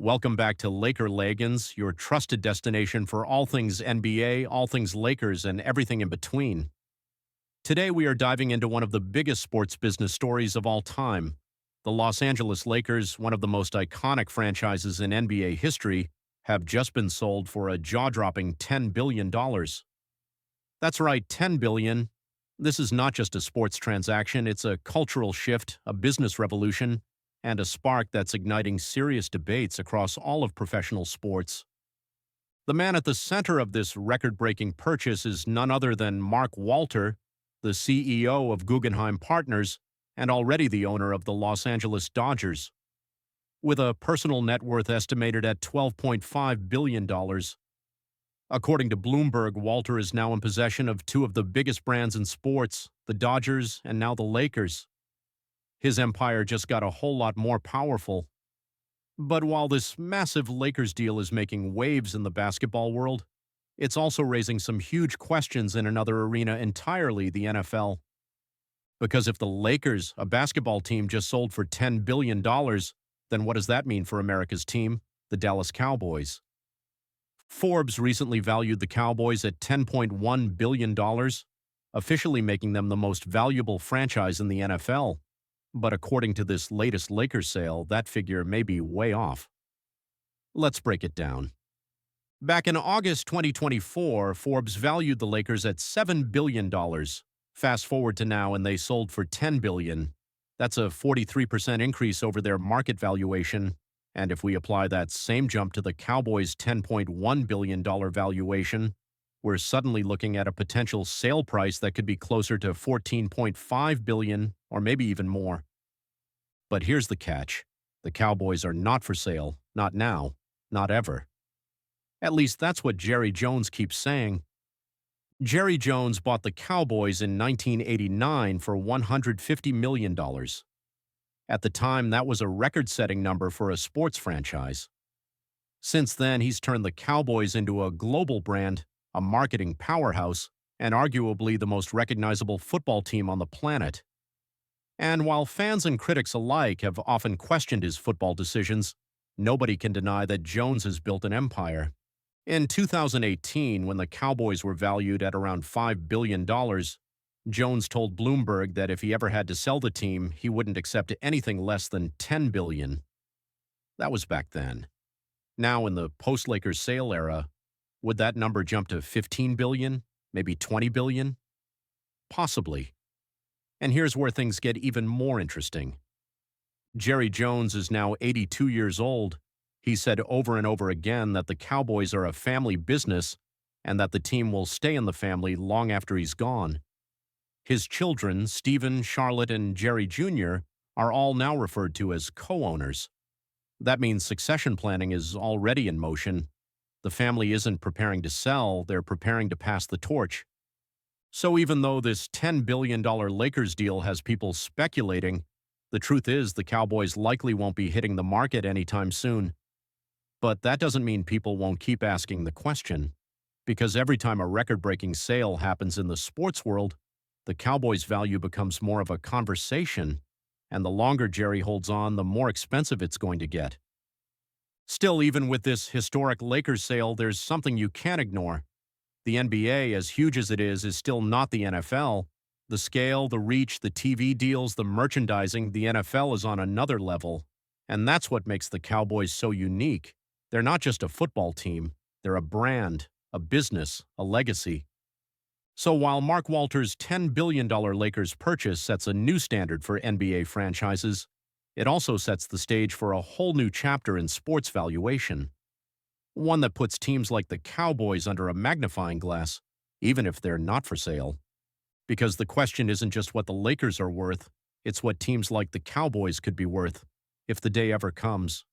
Welcome back to Laker Legends, your trusted destination for all things NBA, all things Lakers, and everything in between. Today we are diving into one of the biggest sports business stories of all time. The Los Angeles Lakers, one of the most iconic franchises in NBA history, have just been sold for a jaw-dropping $10 billion. That's right, $10 billion. This is not just a sports transaction, it's a cultural shift, a business revolution, and a spark that's igniting serious debates across all of professional sports. The man at the center of this record-breaking purchase is none other than Mark Walter, the CEO of Guggenheim Partners and already the owner of the Los Angeles Dodgers. With a personal net worth estimated at $12.5 billion, according to Bloomberg, Walter is now in possession of two of the biggest brands in sports, the Dodgers and now the Lakers. His empire just got a whole lot more powerful. But while this massive Lakers deal is making waves in the basketball world, it's also raising some huge questions in another arena entirely, the NFL. Because if the Lakers, a basketball team, just sold for $10 billion, then what does that mean for America's team, the Dallas Cowboys? Forbes recently valued the Cowboys at $10.1 billion, officially making them the most valuable franchise in the NFL. But according to this latest Lakers sale, that figure may be way off. Let's break it down. Back in August 2024, Forbes valued the Lakers at $7 billion. Fast forward to now and they sold for $10 billion. That's a 43% increase over their market valuation. And if we apply that same jump to the Cowboys' $10.1 billion valuation, we're suddenly looking at a potential sale price that could be closer to $14.5 billion or maybe even more. But here's the catch. The Cowboys are not for sale, not now, not ever. At least that's what Jerry Jones keeps saying. Jerry Jones bought the Cowboys in 1989 for $150 million. At the time, that was a record-setting number for a sports franchise. Since then, he's turned the Cowboys into a global brand, a marketing powerhouse, and arguably the most recognizable football team on the planet. And while fans and critics alike have often questioned his football decisions, nobody can deny that Jones has built an empire. In 2018, when the Cowboys were valued at around $5 billion, Jones told Bloomberg that if he ever had to sell the team, he wouldn't accept anything less than $10 billion. That was back then. Now, in the post-Lakers sale era, would that number jump to $15 billion, maybe $20 billion? Possibly. And here's where things get even more interesting. Jerry Jones is now 82 years old. He said over and over again that the Cowboys are a family business and that the team will stay in the family long after he's gone. His children, Stephen, Charlotte, and Jerry Jr., are all now referred to as co-owners. That means succession planning is already in motion. The family isn't preparing to sell, they're preparing to pass the torch. So even though this $10 billion Lakers deal has people speculating, the truth is the Cowboys likely won't be hitting the market anytime soon. But that doesn't mean people won't keep asking the question, because every time a record-breaking sale happens in the sports world, the Cowboys' value becomes more of a conversation, and the longer Jerry holds on, the more expensive it's going to get. Still, even with this historic Lakers sale, there's something you can't ignore. The NBA, as huge as it is still not the NFL. The scale, the reach, the TV deals, the merchandising, the NFL is on another level. And that's what makes the Cowboys so unique. They're not just a football team. They're a brand, a business, a legacy. So while Mark Walter's $10 billion Lakers purchase sets a new standard for NBA franchises, it also sets the stage for a whole new chapter in sports valuation. One that puts teams like the Cowboys under a magnifying glass, even if they're not for sale. Because the question isn't just what the Lakers are worth, it's what teams like the Cowboys could be worth, if the day ever comes.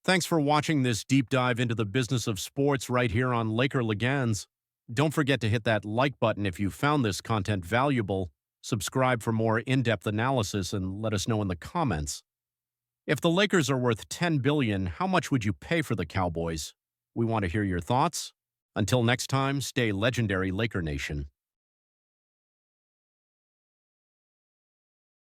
Thanks for watching this deep dive into the business of sports right here on Laker Legends. Don't forget to hit that like button if you found this content valuable, subscribe for more in-depth analysis, and let us know in the comments. If the Lakers are worth $10 billion, how much would you pay for the Cowboys? We want to hear your thoughts. Until next time, stay legendary, Laker Nation.